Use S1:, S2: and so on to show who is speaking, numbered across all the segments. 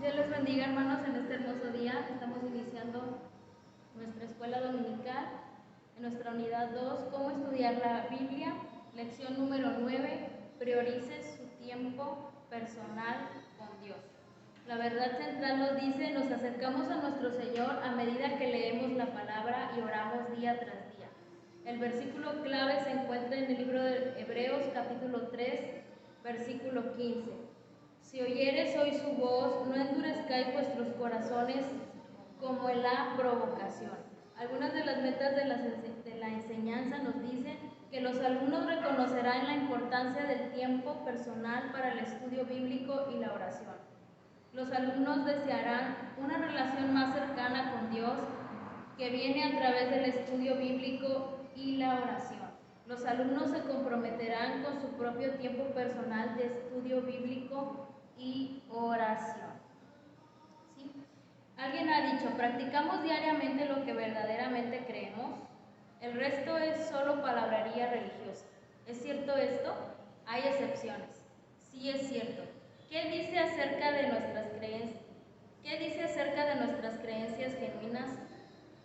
S1: Dios les bendiga, hermanos, en este hermoso día. Estamos iniciando nuestra escuela dominical en nuestra unidad 2, cómo estudiar la Biblia, lección número 9, priorice su tiempo personal con Dios. La verdad central nos dice, nos acercamos a nuestro Señor a medida que leemos la palabra y oramos día tras día. El versículo clave se encuentra en el libro de Hebreos, capítulo 3, versículo 15. Si oyereis hoy su voz, no endurezcáis vuestros corazones como en la provocación. Algunas de las metas de la enseñanza nos dicen que los alumnos reconocerán la importancia del tiempo personal para el estudio bíblico y la oración. Los alumnos desearán una relación más cercana con Dios que viene a través del estudio bíblico y la oración. Los alumnos se comprometerán con su propio tiempo personal de estudio bíblico y oración. ¿Sí? Alguien ha dicho, practicamos diariamente lo que verdaderamente creemos. El resto es solo palabrería religiosa. ¿Es cierto esto? Hay excepciones. Sí es cierto. ¿Qué dice acerca de nuestras creencias? ¿Qué dice acerca de nuestras creencias genuinas?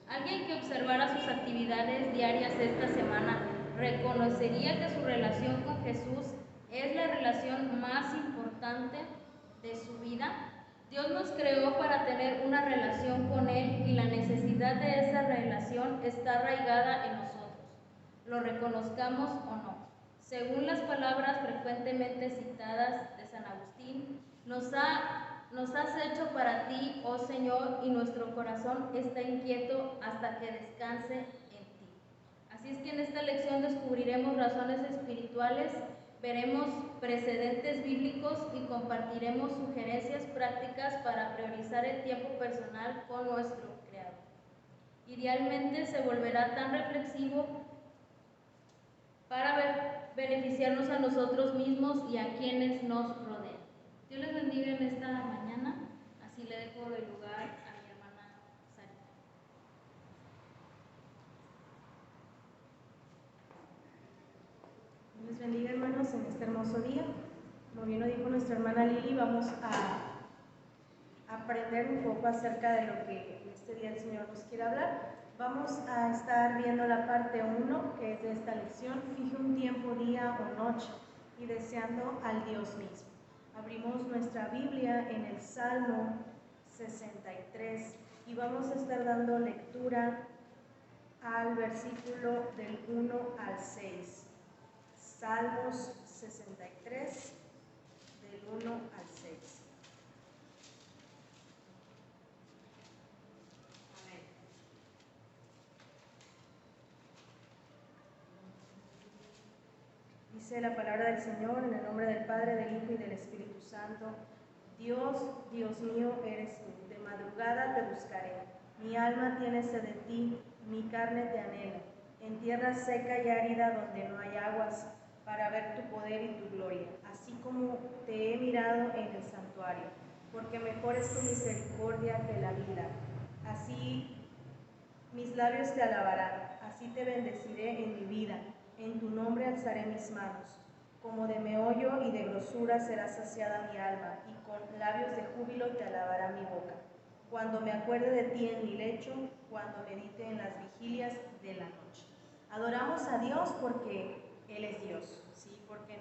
S1: Alguien que observara sus actividades diarias esta semana reconocería que su relación con Jesús es la relación más importante de su vida. Dios nos creó para tener una relación con Él y la necesidad de esa relación está arraigada en nosotros, lo reconozcamos o no. Según las palabras frecuentemente citadas de San Agustín, nos has hecho para ti, oh Señor, y nuestro corazón está inquieto hasta que descanse en ti. Así es que en esta lección descubriremos razones espirituales, veremos precedentes bíblicos y compartiremos sugerencias prácticas para priorizar el tiempo personal con nuestro Creador. Idealmente se volverá tan reflexivo para beneficiarnos a nosotros mismos y a quienes nos rodean. Dios les bendiga en esta mañana. Así le dejo el lugar a mi hermana Sarita.
S2: Dios les bendiga, hermanos, en este hermoso día. Como bien lo dijo nuestra hermana Lili, vamos a aprender un poco acerca de lo que este día el Señor nos quiere hablar. Vamos a estar viendo la parte 1, que es de esta lección, fije un tiempo, día o noche, y deseando al Dios mismo. Abrimos nuestra Biblia en el Salmo 63 y vamos a estar dando lectura al versículo del 1 al 6. Salmos 63, del 1 al 6. Amén. Dice la palabra del Señor en el nombre del Padre, del Hijo y del Espíritu Santo. Dios, Dios mío, eres tú. De madrugada te buscaré. Mi alma tiene sed de ti, mi carne te anhela. En tierra seca y árida donde no hay aguas, para ver tu poder y tu gloria, así como te he mirado en el santuario, porque mejor es tu misericordia que la vida. Así mis labios te alabarán, así te bendeciré en mi vida, en tu nombre alzaré mis manos. Como de meollo y de grosura será saciada mi alma, y con labios de júbilo te alabará mi boca. Cuando me acuerde de ti en mi lecho, cuando medite en las vigilias de la noche. Adoramos a Dios porque Él es Dios, ¿sí? Porque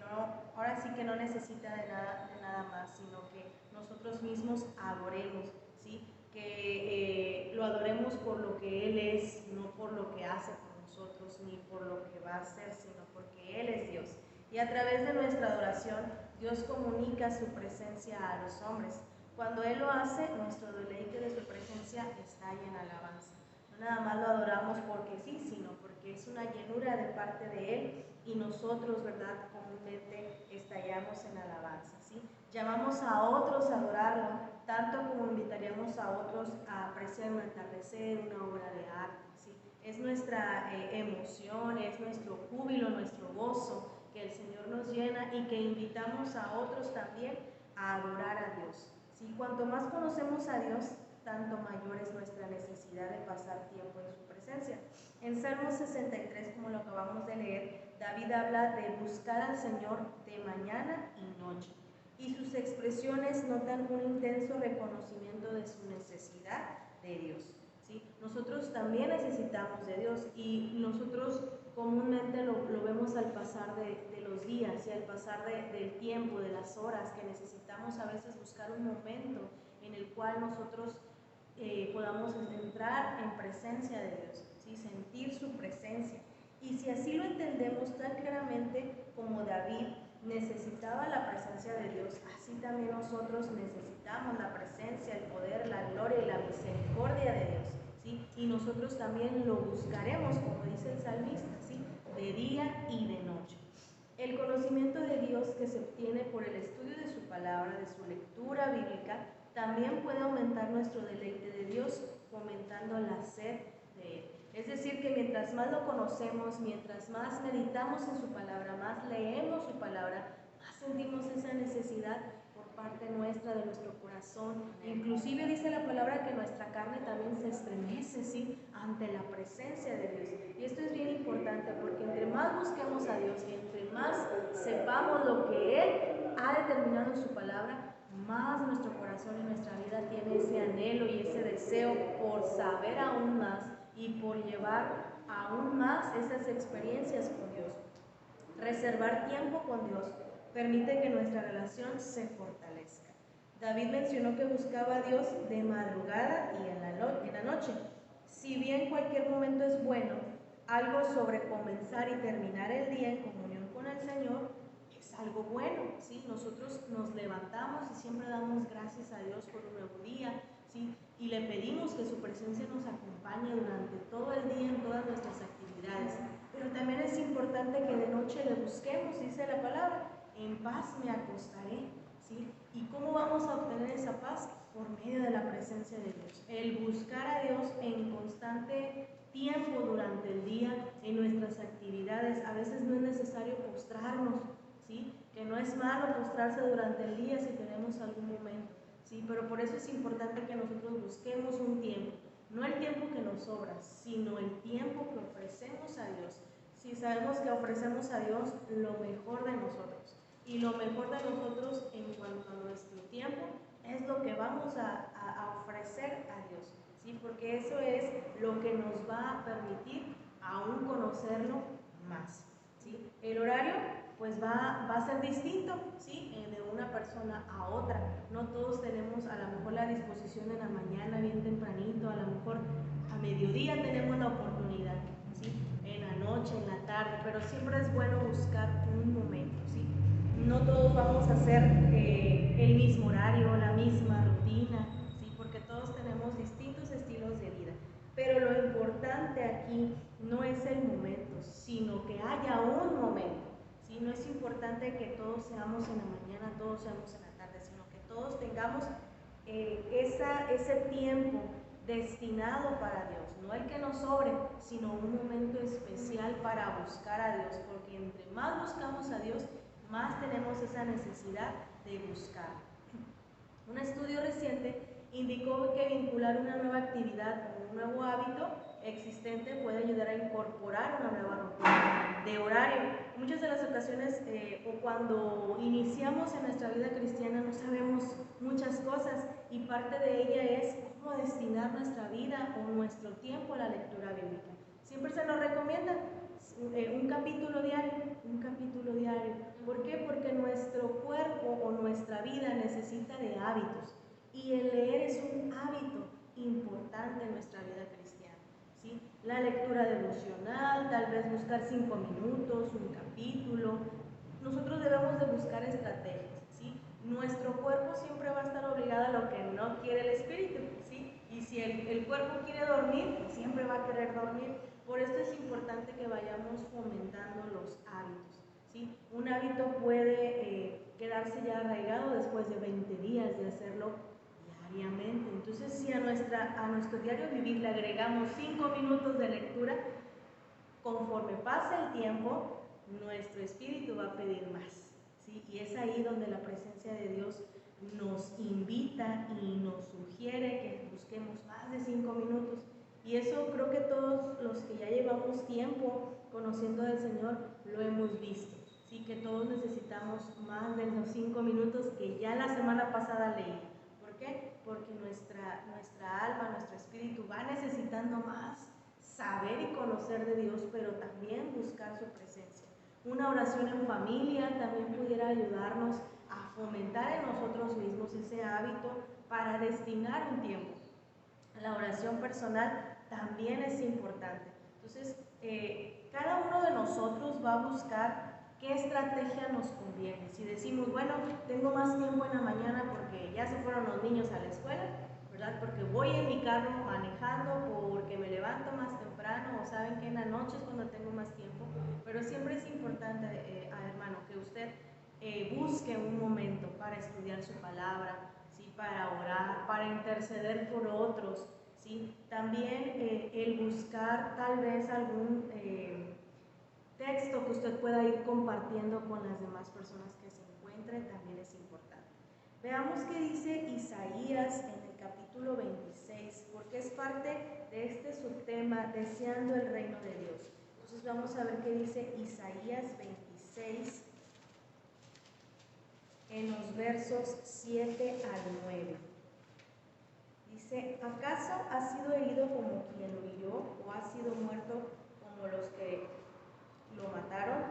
S2: ahora sí que no necesita de nada más, sino que nosotros mismos adoremos, ¿sí? Que lo adoremos por lo que Él es, no por lo que hace por nosotros, ni por lo que va a hacer, sino porque Él es Dios. Y a través de nuestra adoración, Dios comunica su presencia a los hombres. Cuando Él lo hace, nuestro deleite de su presencia está ahí en alabanza. No nada más lo adoramos porque sí, sino porque es una llenura de parte de Él y nosotros, ¿verdad?, comúnmente estallamos en alabanza, ¿sí? Llamamos a otros a adorarlo, tanto como invitaríamos a otros a apreciar un atardecer, una obra de arte, ¿sí? Es nuestra emoción, es nuestro júbilo, nuestro gozo que el Señor nos llena y que invitamos a otros también a adorar a Dios, ¿sí? Cuanto más conocemos a Dios, tanto mayor es nuestra necesidad de pasar tiempo en su presencia. En Salmo 63, como lo acabamos de leer, David habla de buscar al Señor de mañana y noche. y sus expresiones notan un intenso reconocimiento de su necesidad de Dios. ¿Sí? Nosotros también necesitamos de Dios y nosotros comúnmente lo vemos al pasar de los días y al pasar del tiempo, de las horas, que necesitamos a veces buscar un momento en el cual nosotros podamos entrar en presencia de Dios, ¿sí? Sentir su presencia. Y si así lo entendemos tan claramente como David necesitaba la presencia de Dios, así también nosotros necesitamos la presencia, el poder, la gloria y la misericordia de Dios, ¿sí? Y nosotros también lo buscaremos, como dice el salmista, ¿sí? De día y de noche. El conocimiento de Dios que se obtiene por el estudio de su palabra, de su lectura bíblica, también puede aumentar nuestro deleite de Dios, fomentando la sed de Él. Es decir, que mientras más lo conocemos, mientras más meditamos en su palabra, más leemos su palabra, más sentimos esa necesidad por parte nuestra, de nuestro corazón. Inclusive dice la palabra que nuestra carne también se estremece, ¿sí? Ante la presencia de Dios. Y esto es bien importante porque entre más busquemos a Dios y entre más sepamos lo que Él ha determinado en su palabra, más nuestro corazón y nuestra vida tiene ese anhelo y ese deseo por saber aún más y por llevar aún más esas experiencias con Dios. Reservar tiempo con Dios permite que nuestra relación se fortalezca. David mencionó que buscaba a Dios de madrugada y en la noche. Si bien cualquier momento es bueno, algo sobre comenzar y terminar el día en comunión con el Señor es algo bueno, ¿sí? Nosotros nos levantamos y siempre damos gracias a Dios por un nuevo día, ¿sí? Y le pedimos que su presencia nos acompañe durante todo el día en todas nuestras actividades. Pero también es importante que de noche le busquemos, dice la palabra, en paz me acostaré, ¿sí? ¿Y cómo vamos a obtener esa paz? Por medio de la presencia de Dios. El buscar a Dios en constante tiempo durante el día, en nuestras actividades. A veces no es necesario postrarnos, ¿sí? Que no es malo postrarse durante el día si tenemos algún momento, ¿sí? Pero por eso es importante que nosotros busquemos un tiempo. No el tiempo que nos sobra, sino el tiempo que ofrecemos a Dios. Si sabemos que ofrecemos a Dios lo mejor de nosotros. Y lo mejor de nosotros en cuanto a nuestro tiempo es lo que vamos a ofrecer a Dios, ¿sí? Porque eso es lo que nos va a permitir aún conocerlo más, ¿sí? El horario pues va a ser distinto, ¿sí? De una persona a otra. No todos tenemos a lo mejor la disposición en la mañana bien tempranito, a lo mejor a mediodía tenemos la oportunidad, ¿sí? En la noche, en la tarde, pero siempre es bueno buscar un momento, ¿sí? No todos vamos a hacer el mismo horario, la misma rutina, ¿sí? Porque todos tenemos distintos estilos de vida. Pero lo importante aquí no es el momento, sino que haya un momento. ¿Sí? No es importante que todos seamos en la mañana, todos seamos en la tarde, sino que todos tengamos ese tiempo destinado para Dios. No el que nos sobre, sino un momento especial para buscar a Dios. Porque entre más buscamos a Dios, más tenemos esa necesidad de buscar. Un estudio reciente indicó que vincular una nueva actividad con un nuevo hábito existente puede ayudar a incorporar una nueva rutina de horario. Muchas de las ocasiones o cuando iniciamos en nuestra vida cristiana no sabemos muchas cosas y parte de ella es cómo destinar nuestra vida o nuestro tiempo a la lectura bíblica. Siempre se nos recomienda un capítulo diario, ¿Por qué? Porque nuestro cuerpo o nuestra vida necesita de hábitos y el leer es un hábito importante en nuestra vida cristiana, ¿sí? La lectura devocional, tal vez buscar 5 minutos, un capítulo. Nosotros debemos de buscar estrategias, ¿sí? Nuestro cuerpo siempre va a estar obligado a lo que no quiere el espíritu, ¿sí? Y si el cuerpo quiere dormir, pues siempre va a querer dormir. Por esto es importante que vayamos fomentando los hábitos, ¿sí? Un hábito puede quedarse ya arraigado después de 20 días de hacerlo diariamente. Entonces, si a nuestro diario vivir le agregamos 5 minutos de lectura, conforme pase el tiempo, nuestro espíritu va a pedir más, ¿sí? Y es ahí donde la presencia de Dios nos invita y nos sugiere que busquemos más de 5 minutos. Y eso creo que todos los que ya llevamos tiempo conociendo al Señor lo hemos visto, sí, que todos necesitamos más de los 5 minutos que ya la semana pasada leí. ¿Por qué? Porque nuestra alma, nuestro espíritu va necesitando más saber y conocer de Dios, pero también buscar su presencia. Una oración en familia también pudiera ayudarnos a fomentar en nosotros mismos ese hábito para destinar un tiempo. La oración personal también es importante. Entonces, cada uno de nosotros va a buscar qué estrategia nos conviene. Si decimos, bueno, tengo más tiempo en la mañana porque ya se fueron los niños a la escuela, ¿verdad? Porque voy en mi carro manejando, porque me levanto más temprano, o saben que en la noche es cuando tengo más tiempo, pero siempre es importante, hermano, que usted busque un momento para estudiar su palabra, ¿sí? Para orar, para interceder por otros, ¿sí? También el buscar tal vez algún texto que usted pueda ir compartiendo con las demás personas que se encuentren también es importante. Veamos qué dice Isaías en el capítulo 26, porque es parte de este subtema, deseando el reino de Dios. Entonces vamos a ver qué dice Isaías 26 en los versos 7 al 9. Dice, ¿acaso ha sido herido como quien lo hirió o ha sido muerto como los que lo mataron?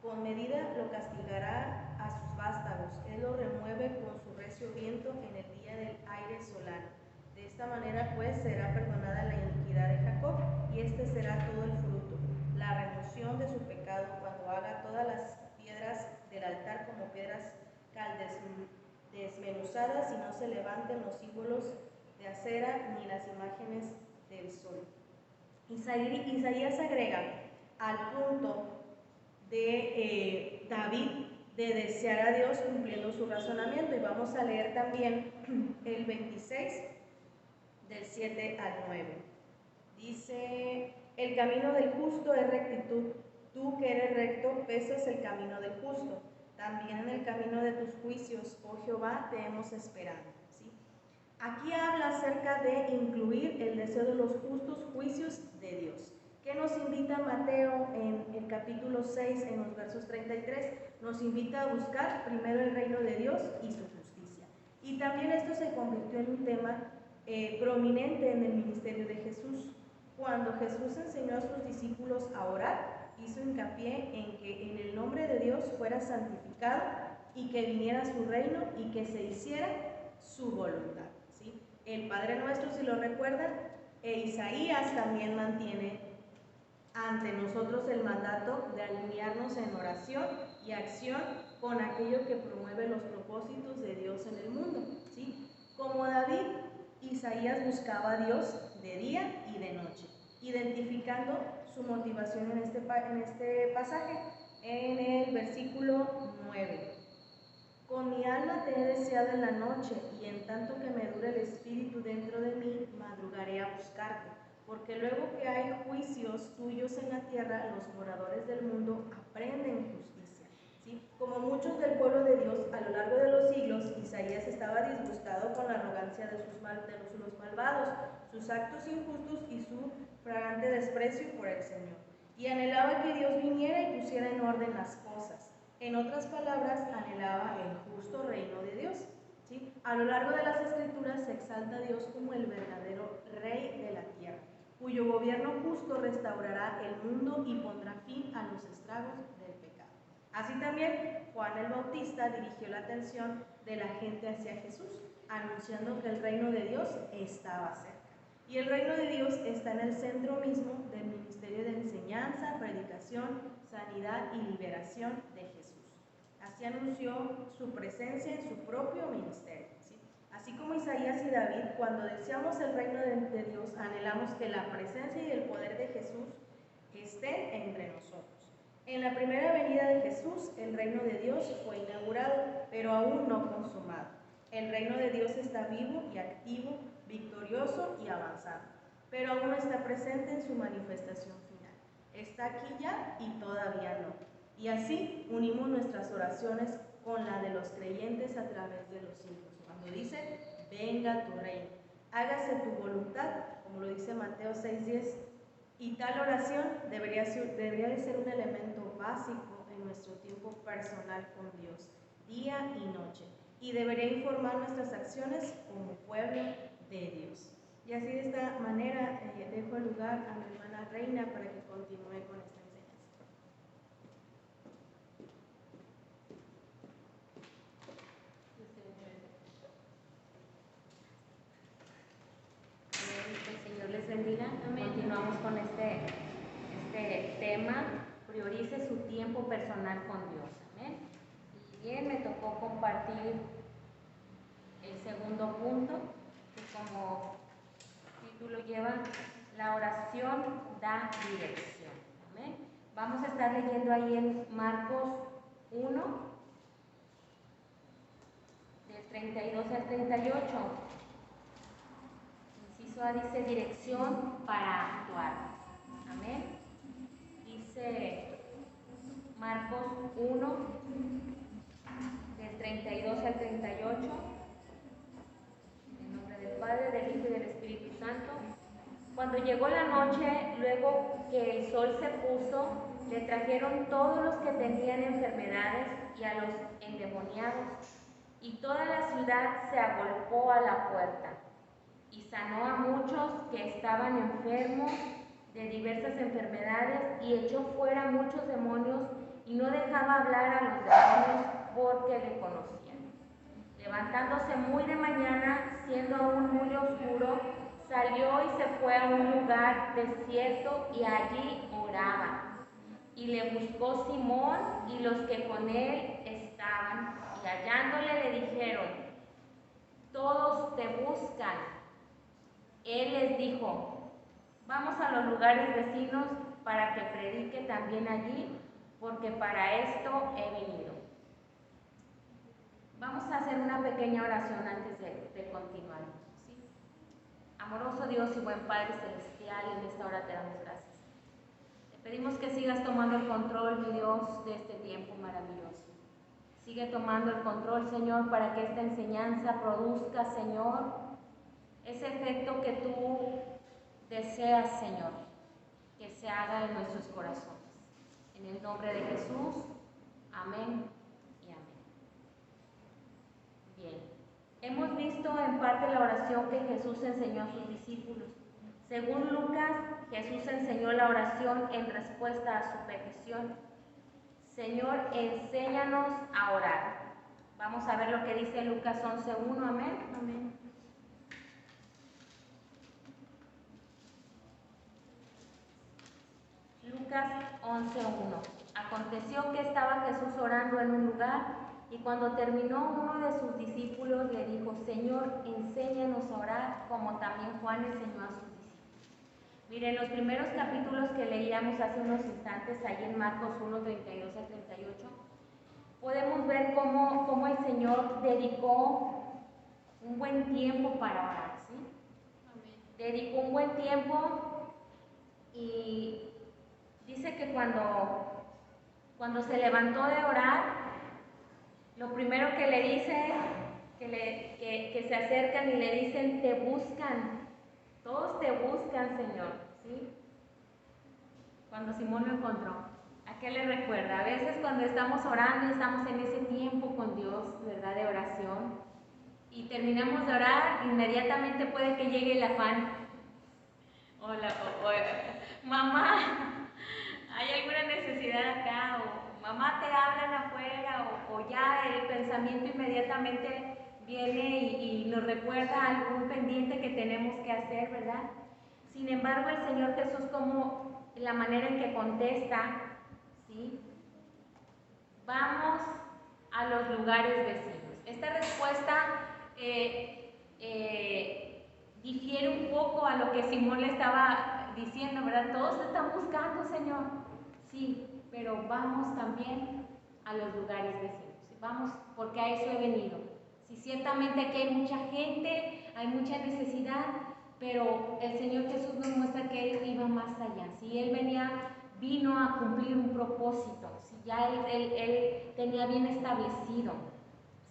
S2: Con medida lo castigará a sus vástagos, él lo remueve con su recio viento en el día del aire solano. De esta manera pues será perdonada la iniquidad de Jacob, y este será todo el fruto, la remoción de su pecado, cuando haga todas las piedras del altar como piedras desmenuzadas, y no se levanten los símbolos de acera ni las imágenes del sol. Isaías agrega al punto de David de desear a Dios cumpliendo su razonamiento, y vamos a leer también el 26 del 7 al 9. Dice, el camino del justo es rectitud, tú que eres recto pesas el camino del justo, también en el camino de tus juicios, oh Jehová, te hemos esperado. ¿Sí? Aquí habla acerca de incluir el deseo de los justos juicios de Dios. ¿Qué nos invita Mateo en el capítulo 6, en los versos 33? Nos invita a buscar primero el reino de Dios y su justicia. Y también esto se convirtió en un tema prominente en el ministerio de Jesús. Cuando Jesús enseñó a sus discípulos a orar, hizo hincapié en que en el nombre de Dios fuera santificado y que viniera su reino y que se hiciera su voluntad. ¿Sí? El Padre Nuestro, si lo recuerdan, Isaías también mantiene ante nosotros el mandato de alinearnos en oración y acción con aquello que promueve los propósitos de Dios en el mundo. ¿Sí? Como David, Isaías buscaba a Dios de día y de noche, identificando su motivación en este pasaje, en el versículo 9. Con mi alma te he deseado en la noche, y en tanto que me dure el espíritu dentro de mí, madrugaré a buscarte. Porque luego que hay juicios tuyos en la tierra, los moradores del mundo aprenden justicia. ¿Sí? Como muchos del pueblo de Dios, a lo largo de los siglos, Isaías estaba disgustado con la arrogancia de los malvados, sus actos injustos y su fragante desprecio por el Señor. Y anhelaba que Dios viniera y pusiera en orden las cosas. En otras palabras, anhelaba el justo reino de Dios. ¿Sí? A lo largo de las Escrituras se exalta a Dios como el verdadero Rey de la tierra, cuyo gobierno justo restaurará el mundo y pondrá fin a los estragos del pecado. Así también Juan el Bautista dirigió la atención de la gente hacia Jesús, anunciando que el reino de Dios estaba cerca. Y el reino de Dios está en el centro mismo del ministerio de enseñanza, predicación, sanidad y liberación de Jesús. Así anunció su presencia en su propio ministerio. ¿Sí? Así como Isaías y David, cuando deseamos el reino de Dios, anhelamos que la presencia y el poder de Jesús estén entre nosotros. En la primera venida de Jesús, el reino de Dios fue inaugurado, pero aún no consumado. El reino de Dios está vivo y activo, victorioso y avanzado, pero aún no está presente en su manifestación final. Está aquí ya y todavía no. Y así unimos nuestras oraciones con la de los creyentes a través de los siglos. Cuando dice, venga tu reino, hágase tu voluntad, como lo dice Mateo 6:10, y tal oración debería de ser un elemento básico en nuestro tiempo personal con Dios, día y noche, y debería informar nuestras acciones como pueblo de Dios. Y así de esta manera dejo el lugar a mi hermana Reina para que continúe con esta enseñanza.
S3: El Señor les bendiga. Continuamos con este tema, priorice su tiempo personal con Dios. Amén. Y bien, me tocó compartir el segundo punto, que como título lleva la oración da dirección. Amén. Vamos a estar leyendo ahí en Marcos 1, del 32 al 38. Inciso A dice dirección para actuar. Amén. Dice Marcos 1, del 32 al 38. En nombre del Padre, del Hijo y del Espíritu Santo. Cuando llegó la noche, luego que el sol se puso, le trajeron todos los que tenían enfermedades y a los endemoniados, y toda la ciudad se agolpó a la puerta, y sanó a muchos que estaban enfermos de diversas enfermedades, y echó fuera muchos demonios, y no dejaba hablar a los demonios porque le conocían. Levantándose muy de mañana, siendo aún muy oscuro, salió y se fue a un lugar desierto y allí oraba. Y le buscó Simón y los que con él estaban, y hallándole le dijeron: todos te buscan. Él les dijo: vamos a los lugares vecinos para que predique también allí, porque para esto he venido. Vamos a hacer una pequeña oración antes de continuar. ¿Sí? Amoroso Dios y buen Padre Celestial, en esta hora te damos gracias. Te pedimos que sigas tomando el control, mi Dios, de este tiempo maravilloso. Sigue tomando el control, Señor, para que esta enseñanza produzca, Señor, ese efecto que tú deseas, Señor, que se haga en nuestros corazones. En el nombre de Jesús, amén. Bien, hemos visto en parte la oración que Jesús enseñó a sus discípulos. Según Lucas, Jesús enseñó la oración en respuesta a su petición. Señor, enséñanos a orar. Vamos a ver lo que dice Lucas 11:1, amén.
S2: Amén.
S3: Lucas 11:1. Aconteció que estaba Jesús orando en un lugar, y cuando terminó, uno de sus discípulos le dijo: Señor, enséñanos a orar, como también Juan enseñó a sus discípulos. Miren, los primeros capítulos que leíamos hace unos instantes, ahí en Marcos 1, 32 al 38, podemos ver cómo el Señor dedicó un buen tiempo para orar, ¿sí? Amén. Dedicó un buen tiempo, y dice que cuando se levantó de orar, lo primero que le dice, que se acercan y le dicen: te buscan, todos te buscan, Señor, ¿sí? Cuando Simón lo encontró, ¿a qué le recuerda? A veces cuando estamos orando y estamos en ese tiempo con Dios, ¿verdad?, de oración, y terminamos de orar, inmediatamente puede que llegue el afán. Hola, mamá, ¿hay alguna necesidad acá? O mamá, te hablan afuera, o ya el pensamiento inmediatamente viene y nos recuerda algún pendiente que tenemos que hacer, ¿verdad? Sin embargo, el Señor Jesús, como la manera en que contesta, ¿sí? Vamos a los lugares vecinos. Esta respuesta difiere un poco a lo que Simón le estaba diciendo, ¿verdad? Todos te están buscando, Señor. Sí, pero vamos también a los lugares vecinos. Vamos, porque a eso he venido. Sí, ciertamente aquí hay mucha gente, hay mucha necesidad, pero el Señor Jesús nos muestra que Él iba más allá. Si Él vino a cumplir un propósito, si ya Él tenía bien establecido,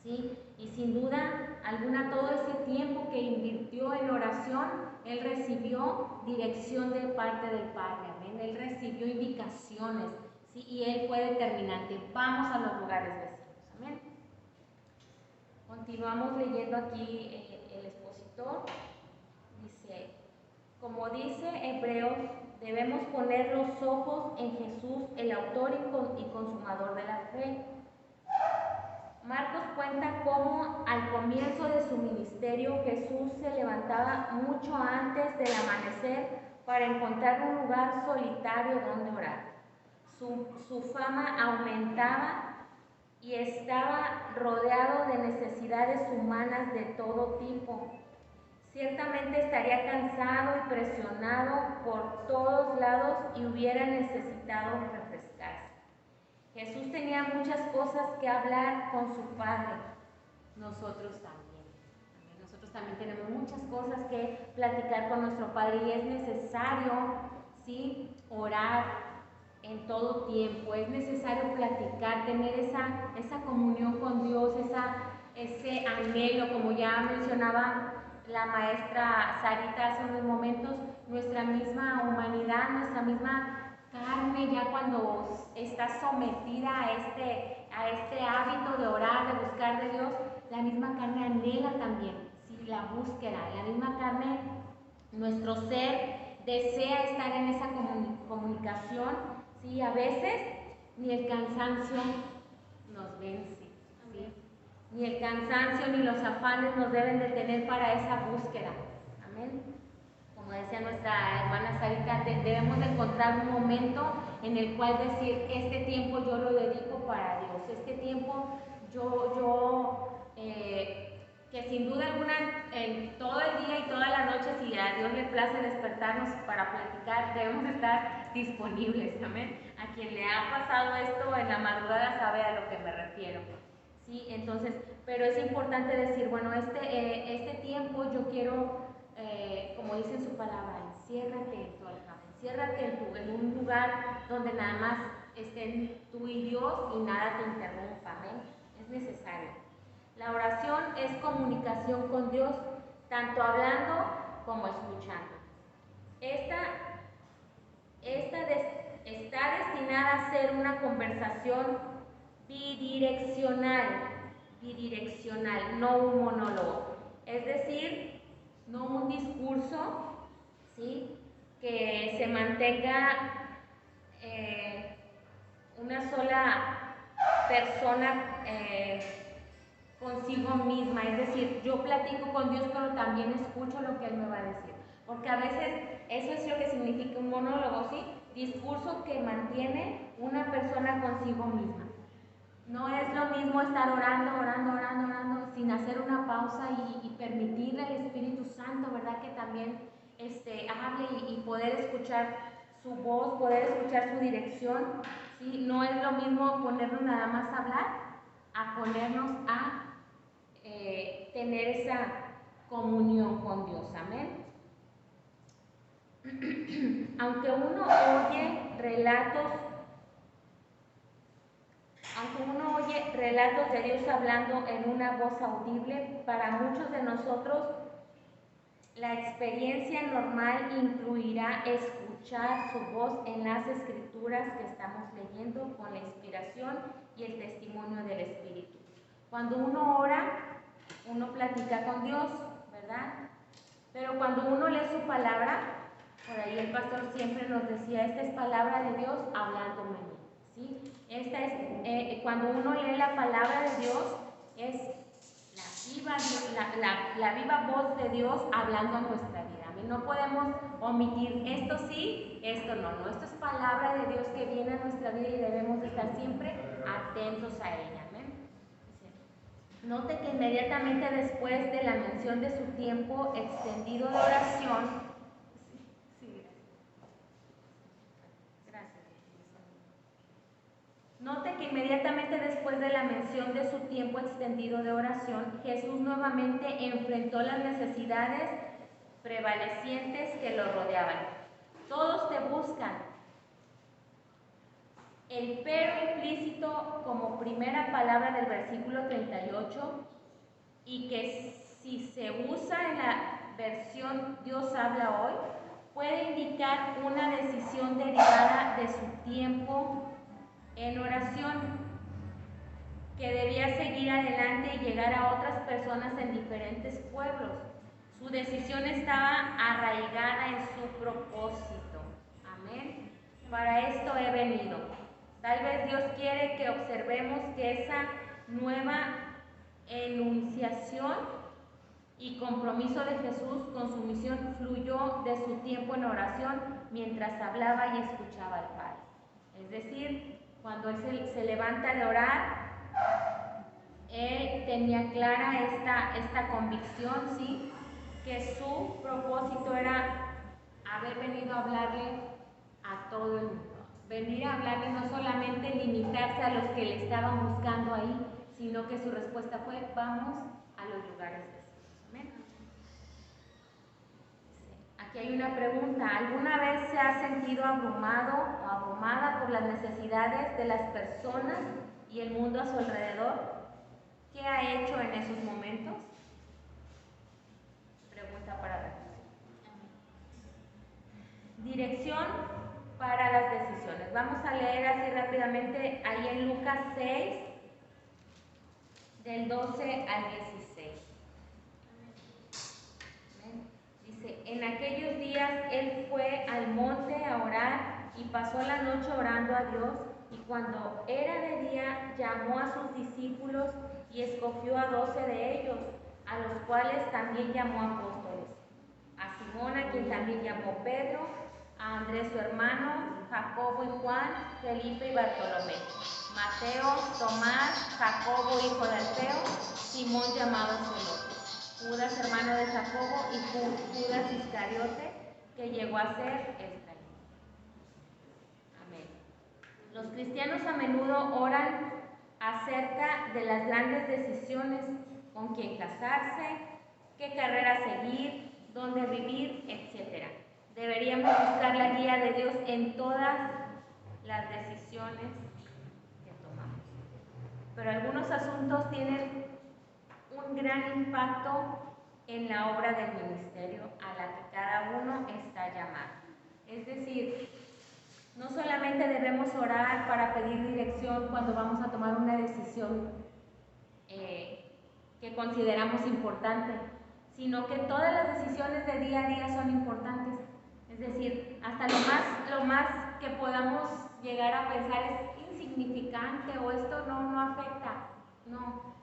S3: ¿sí? Y sin duda alguna, todo ese tiempo que invirtió en oración, Él recibió dirección de parte del Padre, amén. Él recibió indicaciones, ¿sí? Y Él fue determinante. Vamos a los lugares vecinos. Amén. Continuamos leyendo aquí el expositor. Dice, como dice Hebreos, debemos poner los ojos en Jesús, el autor y consumador de la fe. Marcos cuenta cómo al comienzo de su ministerio Jesús se levantaba mucho antes del amanecer para encontrar un lugar solitario donde orar. Su fama aumentaba y estaba rodeado de necesidades humanas de todo tipo. Ciertamente estaría cansado y presionado por todos lados y hubiera necesitado refrescarse. Jesús tenía muchas cosas que hablar con su Padre. Nosotros también. Nosotros también tenemos muchas cosas que platicar con nuestro Padre y es necesario, ¿sí?, orar en todo tiempo. Es necesario platicar, tener esa comunión con Dios, ese anhelo, como ya mencionaba la maestra Sarita hace unos momentos, nuestra misma humanidad, nuestra misma carne, ya cuando está sometida a este hábito de orar, de buscar de Dios, la misma carne anhela también, ¿sí?, la búsqueda. La misma carne, nuestro ser desea estar en esa comunicación, ¿sí? A veces ni el cansancio nos vence, ¿sí? Ni el cansancio ni los afanes nos deben detener para esa búsqueda. Amén. Como decía nuestra hermana Sarita, debemos de encontrar un momento en el cual decir, este tiempo yo lo dedico para Dios, este tiempo que sin duda alguna en todo el día y toda la noche, si a Dios le place despertarnos para platicar, debemos estar disponibles. Amén. A quien le ha pasado esto en la madrugada sabe a lo que me refiero. Sí, entonces, pero es importante decir, bueno, este tiempo yo quiero, como dice en su palabra, enciérrate en tu alcance, enciérrate en un lugar donde nada más estén tú y Dios y nada te interrumpa. Amén. Es necesario. La oración es comunicación con Dios, tanto hablando como escuchando. Esta está destinada a ser una conversación bidireccional, no un monólogo. Es decir, no un discurso, ¿sí?, que se mantenga una sola persona consigo misma. Es decir, yo platico con Dios, pero también escucho lo que Él me va a decir. Porque a veces eso es lo que significa un monólogo, ¿sí? Discurso que mantiene una persona consigo misma. No es lo mismo estar orando, sin hacer una pausa y permitirle al Espíritu Santo, ¿verdad?, que también hable y poder escuchar su voz, poder escuchar su dirección, ¿sí? No es lo mismo ponernos nada más a hablar, a ponernos a tener esa comunión con Dios. Amén. Aunque uno oye relatos de Dios hablando en una voz audible, para muchos de nosotros la experiencia normal incluirá escuchar su voz en las escrituras que estamos leyendo con la inspiración y el testimonio del Espíritu. Cuando uno ora, uno platica con Dios, ¿verdad? Pero cuando uno lee su palabra, por ahí el pastor siempre nos decía, esta es palabra de Dios hablándome a mí, ¿sí? Cuando uno lee la palabra de Dios, es la viva voz de Dios hablando en nuestra vida. ¿Amén? No podemos omitir esto sí, esto no. Esto es palabra de Dios que viene a nuestra vida y debemos estar siempre atentos a ella. Amén. Note que inmediatamente después de la mención de su tiempo extendido de oración, Note que inmediatamente después de la mención de su tiempo extendido de oración, Jesús nuevamente enfrentó las necesidades prevalecientes que lo rodeaban. Todos te buscan. El pero implícito como primera palabra del versículo 38 y que si se usa en la versión Dios habla hoy, puede indicar una decisión derivada de su tiempo en oración, que debía seguir adelante y llegar a otras personas en diferentes pueblos. Su decisión estaba arraigada en su propósito. Amén. Para esto he venido. Tal vez Dios quiere que observemos que esa nueva enunciación y compromiso de Jesús con su misión fluyó de su tiempo en oración mientras hablaba y escuchaba al Padre. Es decir, cuando él se levanta de orar, él tenía clara esta convicción, ¿sí? Que su propósito era haber venido a hablarle a todo el mundo. Venir a hablarle, no solamente limitarse a los que le estaban buscando ahí, sino que su respuesta fue: vamos a los lugares desiertos. Amén. Aquí hay una pregunta: ¿alguna vez se ha sentido abrumado o abrumada por las necesidades de las personas y el mundo a su alrededor? ¿Qué ha hecho en esos momentos? Pregunta para reflexión. Dirección para las decisiones. Vamos a leer así rápidamente ahí en Lucas 6, del 12 al 16. Amén. Dice: en aquellos días él fue al monte a orar y pasó la noche orando a Dios, y cuando era de día llamó a sus discípulos y escogió a 12 de ellos, a los cuales también llamó apóstoles: a Simón, a quien también llamó Pedro, a Andrés su hermano, Jacobo y Juan, Felipe y Bartolomé, Mateo, Tomás, Jacobo hijo de Alfeo, Simón llamado Celote, Judas hermano de Jacobo y Judas Iscariote, que llegó a ser el traidor. Amén. Los cristianos a menudo oran acerca de las grandes decisiones: con quién casarse, qué carrera seguir, dónde vivir, etc. Deberíamos buscar la guía de Dios en todas las decisiones que tomamos. Pero algunos asuntos tienen un gran impacto en la obra del ministerio a la que cada uno está llamado. Es decir, no solamente debemos orar para pedir dirección cuando vamos a tomar una decisión que consideramos importante, sino que todas las decisiones de día a día son importantes. Es decir, hasta lo más que podamos llegar a pensar es insignificante o esto no afecta. No,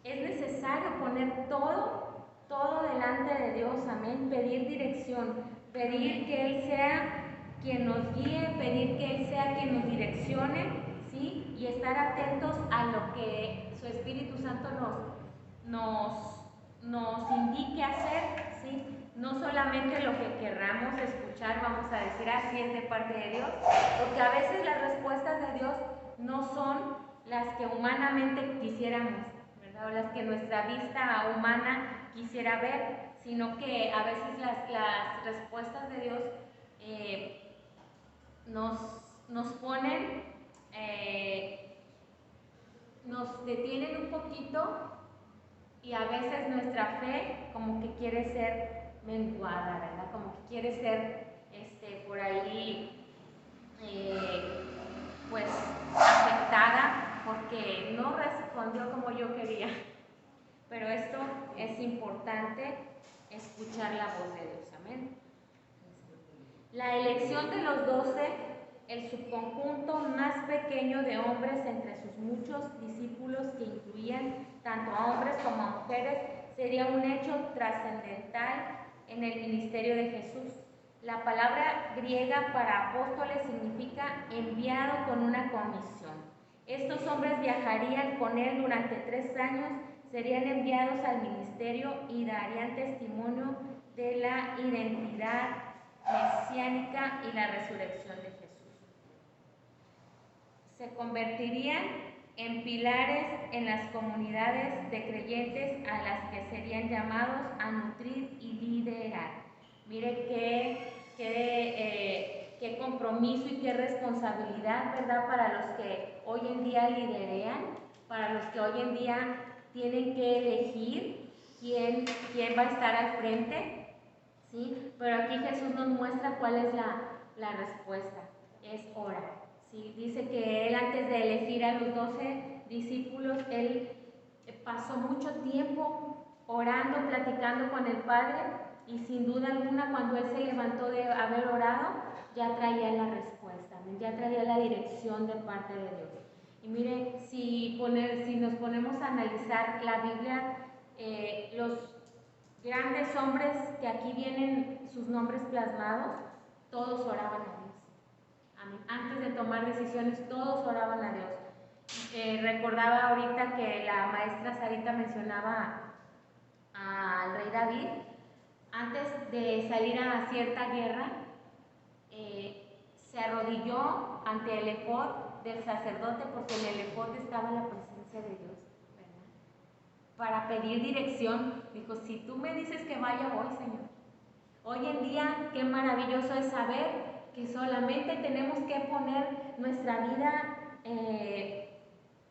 S3: es necesario poner todo delante de Dios. Amén. Pedir dirección, pedir que Él sea quien nos guíe, pedir que Él sea quien nos direccione, ¿sí? Y estar atentos a lo que su Espíritu Santo nos indique hacer, ¿sí? No solamente lo que querramos escuchar, vamos a decir así es de parte de Dios, porque a veces las respuestas de Dios no son las que humanamente quisiéramos, ¿verdad? O las que nuestra vista humana quisiera ver, sino que a veces las respuestas de Dios nos ponen, nos detienen un poquito, y a veces nuestra fe como que quiere ser menguada, ¿verdad? Como que quiere ser por ahí pues afectada porque no respondió como yo quería. Pero esto es importante, escuchar la voz de Dios. Amén. La elección de los 12, el subconjunto más pequeño de hombres entre sus muchos discípulos que incluían tanto a hombres como a mujeres, sería un hecho trascendental en el ministerio de Jesús. La palabra griega para apóstoles significa enviado con una comisión. Estos hombres viajarían con él durante 3 años, serían enviados al ministerio y darían testimonio de la identidad mesiánica y la resurrección de Jesús. Se convertirían en pilares en las comunidades de creyentes a las que serían llamados a nutrir y liderar. Mire qué compromiso y qué responsabilidad, ¿verdad? Para los que hoy en día liderean, para los que hoy en día tienen que elegir quién va a estar al frente, ¿sí? Pero aquí Jesús nos muestra cuál es la respuesta, es orar, Sí, dice que él antes de elegir a los 12 discípulos, él pasó mucho tiempo orando, platicando con el Padre, y sin duda alguna cuando él se levantó de haber orado, ya traía la respuesta, ya traía la dirección de parte de Dios. Y mire, si nos ponemos a analizar la Biblia, los grandes hombres que aquí vienen sus nombres plasmados, todos oraban a Dios. Amén. Antes de tomar decisiones, todos oraban a Dios. Recordaba ahorita que la maestra Sarita mencionaba al rey David. Antes de salir a cierta guerra, se arrodilló ante el efod del sacerdote, porque en el efod estaba la presencia de Dios, ¿verdad? Para pedir dirección. Dijo, si tú me dices que vaya, voy, Señor. Hoy en día, qué maravilloso es saber que solamente tenemos que poner nuestra vida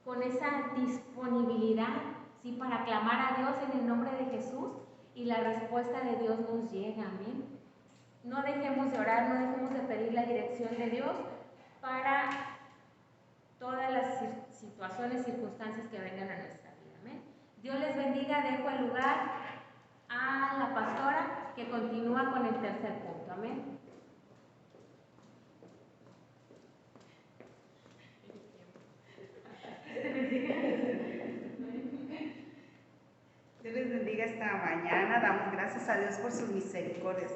S3: con esa disponibilidad, ¿sí? Para clamar a Dios en el nombre de Jesús, y la respuesta de Dios nos llega. Amén. No dejemos de orar, no dejemos de pedir la dirección de Dios para todas las situaciones, circunstancias que vengan a nuestra vida. Amén. Dios les bendiga. Dejo el lugar a la pastora, que continúa con el tercer punto. Amén.
S4: Dios les bendiga esta mañana. Damos gracias a Dios por sus misericordias.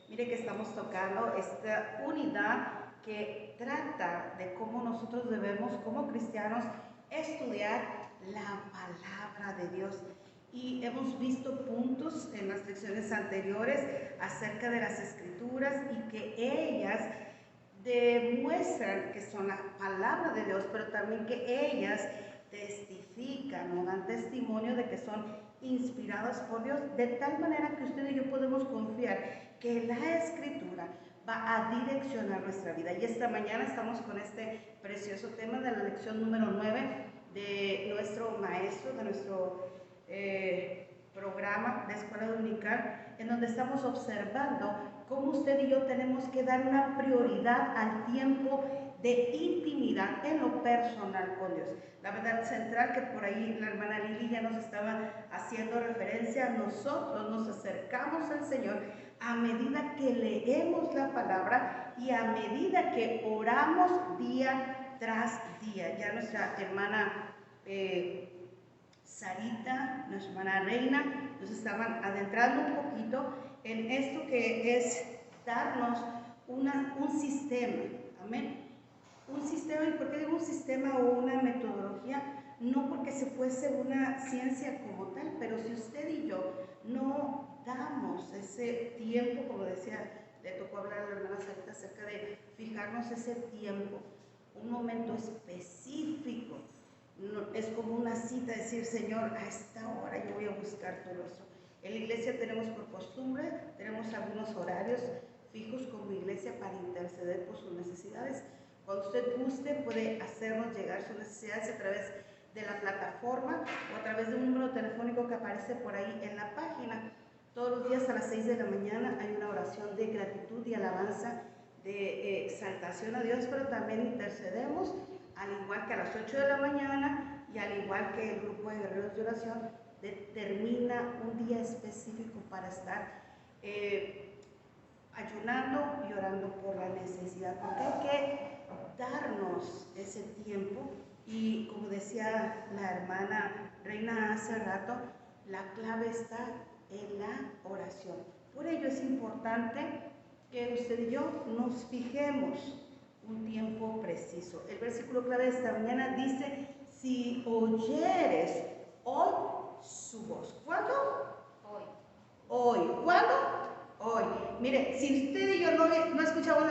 S4: Mire que estamos tocando esta unidad que trata de cómo nosotros debemos, como cristianos, estudiar la palabra de Dios. Y hemos visto puntos en las lecciones anteriores acerca de las escrituras, y que ellas demuestran que son la palabra de Dios, pero también que ellas testifican o dan testimonio de que son inspiradas por Dios, de tal manera que usted y yo podemos confiar que la escritura va a direccionar nuestra vida. Y esta mañana estamos con este precioso tema de la lección número 9 de nuestro maestro, de nuestro programa de escuela dominical, en donde estamos observando cómo usted y yo tenemos que dar una prioridad al tiempo de intimidad en lo personal con Dios. La verdad central, que por ahí la hermana Lili ya nos estaba haciendo referencia, nosotros nos acercamos al Señor a medida que leemos la palabra y a medida que oramos día tras día. Ya nuestra hermana Sarita, nuestra hermana Reina, nos estaban adentrando un poquito en esto que es darnos un sistema. Amén. Un sistema. ¿Y por qué digo un sistema o una metodología? No porque se fuese una ciencia como tal, pero si usted y yo no damos ese tiempo, como decía, le tocó hablar a la hermana Sarita acerca de fijarnos ese tiempo, un momento específico. No, es como una cita, decir, Señor, a esta hora yo voy a buscar tu rostro. En la iglesia tenemos por costumbre, tenemos algunos horarios fijos como iglesia para interceder por sus necesidades. Cuando usted guste, puede hacernos llegar sus necesidades a través de la plataforma o a través de un número telefónico que aparece por ahí en la página. Todos los días a las 6 de la mañana hay una oración de gratitud y alabanza, de exaltación a Dios, pero también intercedemos, al igual que a las 8 de la mañana, y al igual que el grupo de guerreros de oración determina un día específico para estar ayunando y orando por la necesidad, porque hay que darnos ese tiempo. Y como decía la hermana Reina hace rato, la clave está en la oración. Por ello es importante que usted y yo nos fijemos un tiempo preciso. El versículo clave de esta mañana dice, si oyeres hoy su voz. ¿Cuándo?
S3: Hoy.
S4: Hoy. ¿Cuándo? Hoy. Mire, si usted y yo no escuchamos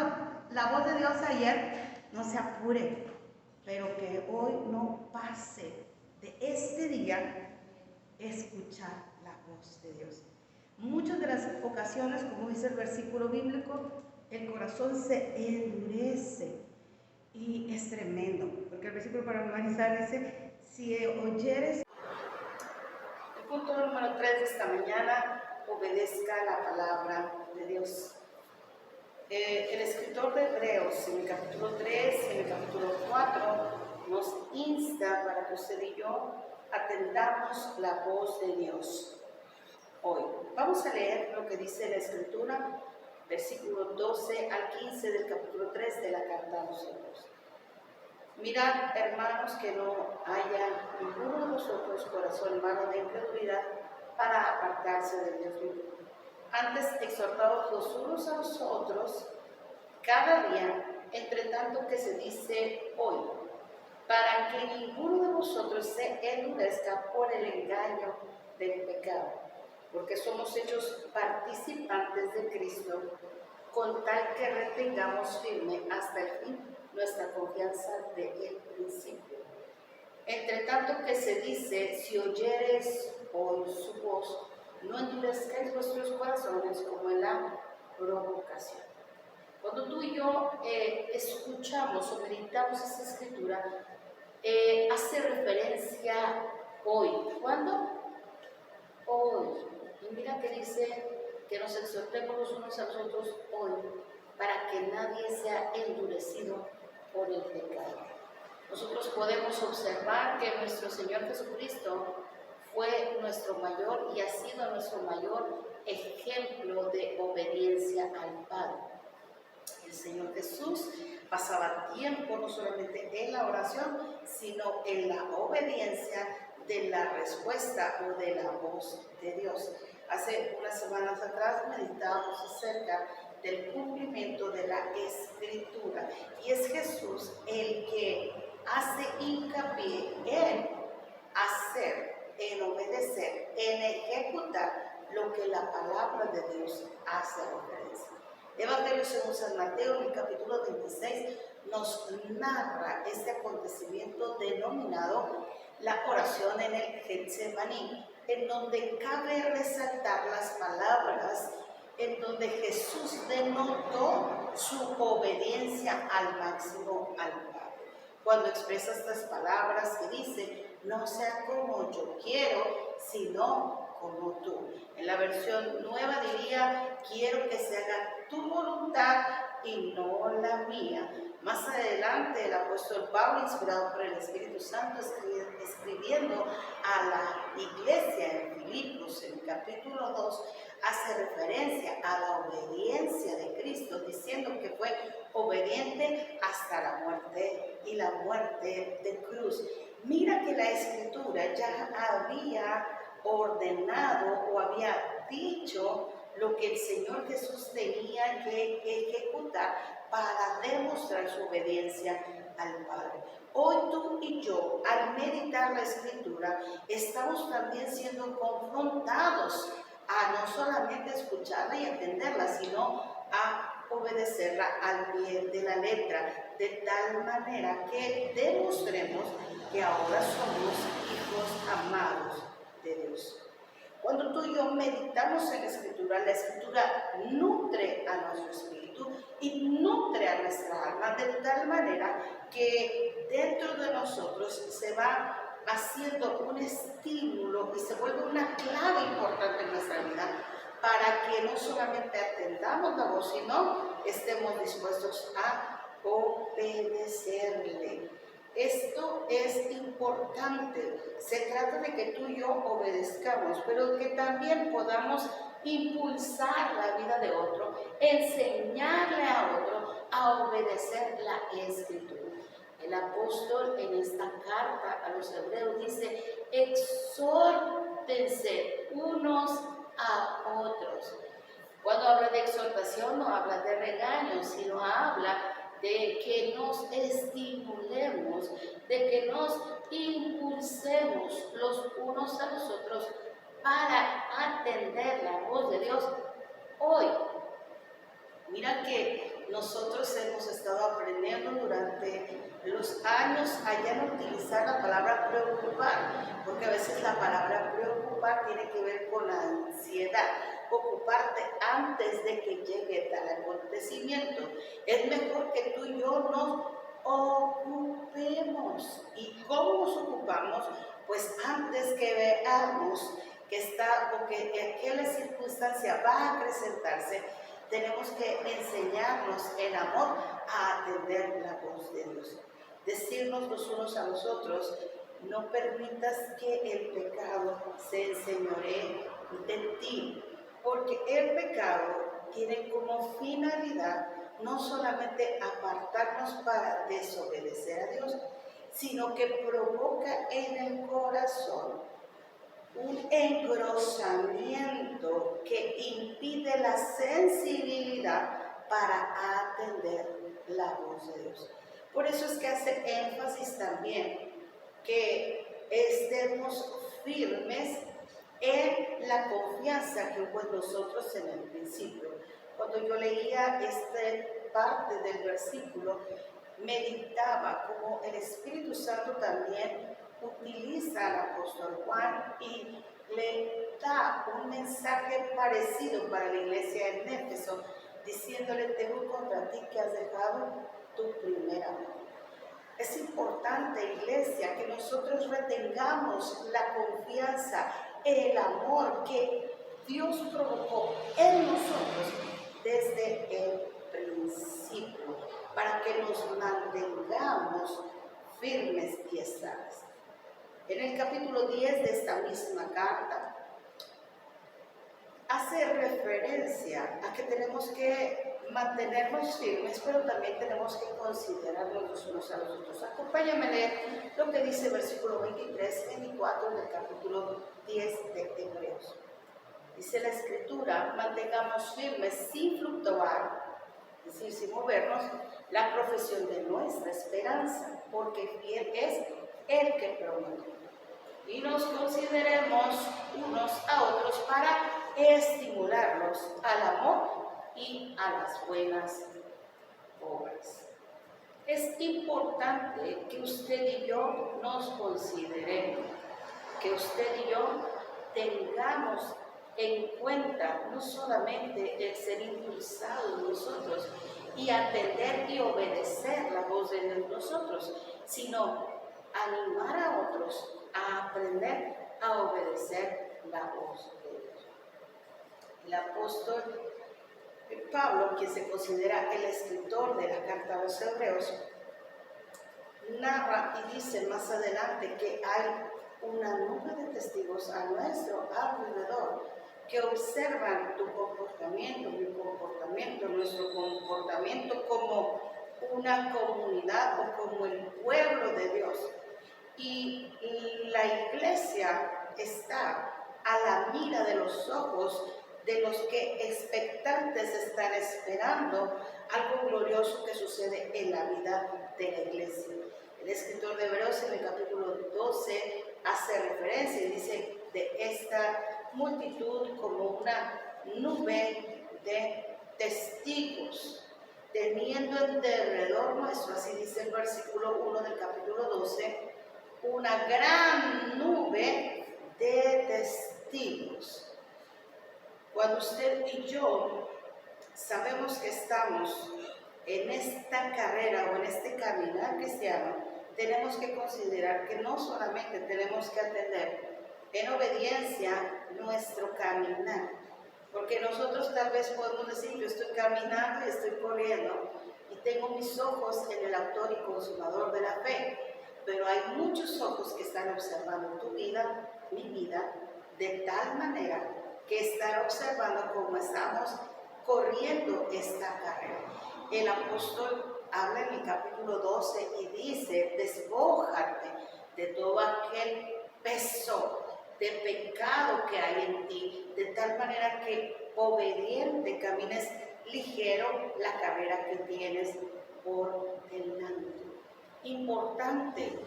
S4: la voz de Dios ayer, no se apure, pero que hoy no pase de este día escuchar la voz de Dios. Muchas de las ocasiones, como dice el versículo bíblico, el corazón se endurece, y es tremendo, porque el versículo para memorizar dice, si oyeres. El punto número 3 de esta mañana, obedezca la palabra de Dios. El escritor de Hebreos, en el capítulo 3 y en el capítulo 4, nos insta para que usted y yo atendamos la voz de Dios hoy. Vamos a leer lo que dice la Escritura, versículo 12 al 15 del capítulo 3 de la carta a los Hebreos. Mirad, hermanos, que no haya ninguno de vosotros corazón malo de incredulidad para apartarse de Dios mismo. Antes, exhortaos los unos a los otros cada día, entre tanto que se dice hoy, para que ninguno de vosotros se endurezca por el engaño del pecado, porque somos hechos participantes de Cristo, con tal que retengamos firme hasta el fin nuestra confianza del principio. Entre tanto que se dice, si oyeres hoy su voz, no endurezcáis vuestros corazones como en la provocación. Cuando tú y yo escuchamos o meditamos esta escritura, hace referencia hoy. ¿Cuándo? Hoy. Y mira que dice que nos exhortemos los unos a los otros hoy, para que nadie sea endurecido por el pecado. Nosotros podemos observar que nuestro Señor Jesucristo fue nuestro mayor y ha sido nuestro mayor ejemplo de obediencia al Padre. El Señor Jesús pasaba tiempo no solamente en la oración, sino en la obediencia de la respuesta o de la voz de Dios. Hace unas semanas atrás meditábamos acerca del cumplimiento de la Escritura, y es Jesús el que hace hincapié en hacer, en obedecer, en ejecutar lo que la palabra de Dios hace referencia. Evangelio según San Mateo, en el capítulo 26, nos narra este acontecimiento denominado la oración en el Getsemaní, en donde cabe resaltar las palabras en donde Jesús denotó su obediencia al máximo al Padre. Cuando expresa estas palabras que dice, no sea como yo quiero, sino como tú. En la versión nueva diría, quiero que se haga tu voluntad y no la mía. Más adelante el apóstol Pablo, inspirado por el Espíritu Santo, escribiendo a la iglesia en Filipos, en el capítulo 2, hace referencia a la obediencia de Cristo, diciendo que fue obediente hasta la muerte y la muerte de cruz. Mira que la Escritura ya había ordenado o había dicho lo que el Señor Jesús tenía que ejecutar para demostrar su obediencia al Padre. Hoy tú y yo, al meditar la Escritura, estamos también siendo confrontados a no solamente escucharla y entenderla, sino a obedecerla al pie de la letra, de tal manera que demostremos que ahora somos hijos amados de Dios. Cuando tú y yo meditamos en la Escritura nutre a nuestro espíritu y nutre a nuestra alma de tal manera que dentro de nosotros se va haciendo un estímulo y se vuelve una clave importante en nuestra vida para que no solamente atendamos la voz, sino estemos dispuestos a obedecerle. Esto es importante. Se trata de que tú y yo obedezcamos, pero que también podamos impulsar la vida de otro, enseñarle a otro a obedecer la Escritura. El apóstol en esta carta a los hebreos dice, exhórtense unos a otros. Cuando habla de exhortación no habla de regaño, sino habla de que nos estimulemos, de que nos impulsemos los unos a los otros para atender la voz de Dios hoy. Mira que nosotros hemos estado aprendiendo durante los años a ya no utilizar la palabra preocupar, porque a veces la palabra preocupar tiene que ver con la ansiedad, ocuparte antes de que llegue tal acontecimiento. Es mejor que tú y yo nos ocupemos. ¿Y cómo nos ocupamos? Pues antes que veamos que está o que aquella circunstancia va a acrecentarse, tenemos que enseñarnos en amor a atender la voz de Dios. Decirnos los unos a los otros, no permitas que el pecado se enseñoree de ti, porque el pecado tiene como finalidad no solamente apartarnos para desobedecer a Dios, sino que provoca en el corazón un engrosamiento que impide la sensibilidad para atender la voz de Dios. Por eso es que hace énfasis también que estemos firmes en la confianza que hubo en nosotros en el principio. Cuando yo leía esta parte del versículo, meditaba como el Espíritu Santo también utiliza al apóstol Juan y le da un mensaje parecido para la iglesia en Éfeso, diciéndole: tengo contra ti que has dejado tu primer amor. Es importante, iglesia, que nosotros retengamos la confianza, el amor que Dios provocó en nosotros desde el principio, para que nos mantengamos firmes y estables. En el capítulo 10 de esta misma carta, hace referencia a que tenemos que mantenernos firmes, pero también tenemos que considerarnos los unos a los otros. Acompáñame a leer lo que dice el versículo 23, 24 del capítulo 10 de Hebreos. Dice la Escritura: mantengamos firmes sin fluctuar, es decir, sin movernos, la profesión de nuestra esperanza, porque fiel es el que prometió. Y nos consideremos unos a otros para estimularlos al amor y a las buenas obras. Es importante que usted y yo nos consideremos, que usted y yo tengamos en cuenta no solamente el ser impulsados nosotros y atender y obedecer la voz de Dios nosotros, sino animar a otros a aprender a obedecer la voz de Dios. El apóstol Pablo, quien se considera el escritor de la carta a los Hebreos, narra y dice más adelante que hay una nube de testigos a nuestro alrededor que observan tu comportamiento, mi comportamiento, nuestro comportamiento como una comunidad o como el pueblo de Dios. Y la iglesia está a la mira de los ojos de los que expectantes están esperando algo glorioso que sucede en la vida de la iglesia. El escritor de Hebreos en el capítulo 12 hace referencia y dice de esta multitud como una nube de testigos, teniendo en derredor nuestro, así dice el versículo 1 del capítulo 12, una gran nube de testigos. Cuando usted y yo sabemos que estamos en esta carrera o en este caminar cristiano, tenemos que considerar que no solamente tenemos que atender en obediencia nuestro caminar, porque nosotros tal vez podemos decir: yo estoy caminando y estoy corriendo y tengo mis ojos en el autor y consumador de la fe, pero hay muchos ojos que están observando tu vida, mi vida, de tal manera que están observando cómo estamos corriendo esta carrera. El apóstol habla en el capítulo 12 y dice: despójate de todo aquel peso de pecado que hay en ti, de tal manera que obediente camines ligero la carrera que tienes por delante. Importante,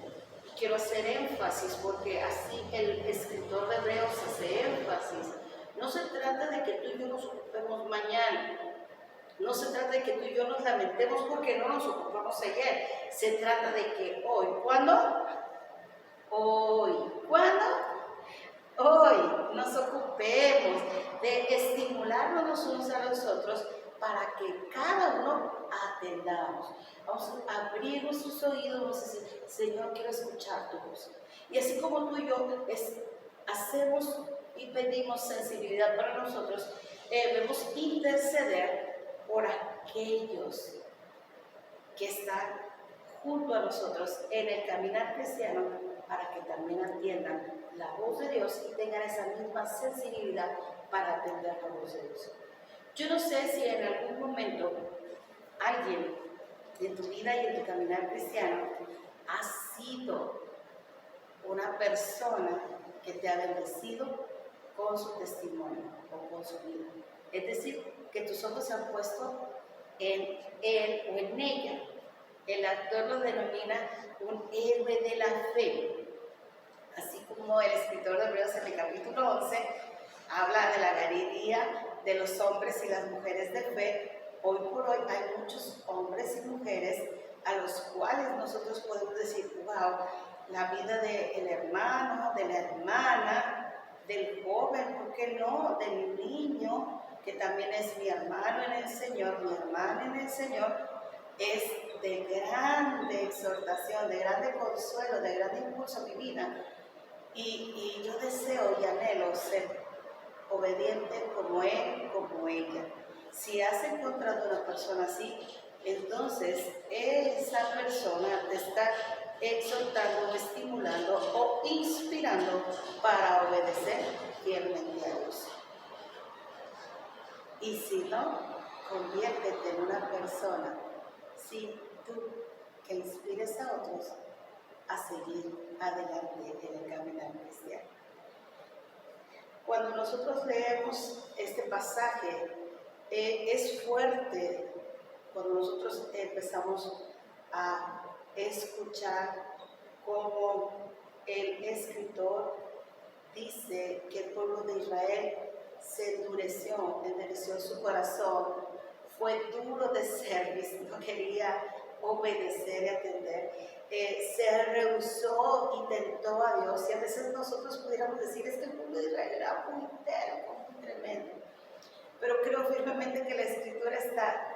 S4: y quiero hacer énfasis porque así el escritor de Hebreos hace énfasis. No se trata de que tú y yo nos ocupemos mañana. No se trata de que tú y yo nos lamentemos porque no nos ocupamos ayer. Se trata de que hoy, ¿cuándo? Hoy. ¿Cuándo? Hoy nos ocupemos de estimularnos los unos a los otros para que cada uno atendamos. Vamos a abrir nuestros oídos, vamos a decir: Señor, quiero escuchar tu voz. Y así como tú y yo hacemos y pedimos sensibilidad para nosotros, debemos interceder
S5: por aquellos que están junto a nosotros en el caminar cristiano, para que también atiendan la voz de Dios y tengan esa misma sensibilidad para atender la voz de Dios. Yo no sé si en algún momento alguien de tu vida y en tu caminar cristiano ha sido una persona que te ha bendecido con su testimonio o con su vida. Es decir, que tus ojos se han puesto en él o en ella. El autor lo denomina un héroe de la fe. Así como el escritor de Hebreos en el capítulo 11 habla de la galería de los hombres y las mujeres de fe, hoy por hoy hay muchos hombres y mujeres a los cuales nosotros podemos decir, wow, la vida del hermano, de la hermana, del joven, ¿por qué no?, del niño, que también es mi hermano en el Señor, mi hermana en el Señor, es de grande exhortación, de grande consuelo, de grande impulso a mi vida. Y yo deseo y anhelo ser obediente como él, como ella. Si has encontrado una persona así, entonces esa persona te está exhortando, estimulando o inspirando para obedecer fielmente a Dios. Y si no, conviértete en una persona, si tú que inspires a otros a seguir adelante en el caminar cristiano. Cuando nosotros leemos este pasaje, es fuerte cuando nosotros empezamos a escuchar cómo el escritor dice que el pueblo de Israel se endureció su corazón, fue duro de servicio, no quería obedecer y atender, se rehusó y tentó a Dios. Y a veces nosotros pudiéramos decir, es que el pueblo de Israel era muy terco, muy tremendo. Pero creo firmemente que la Escritura está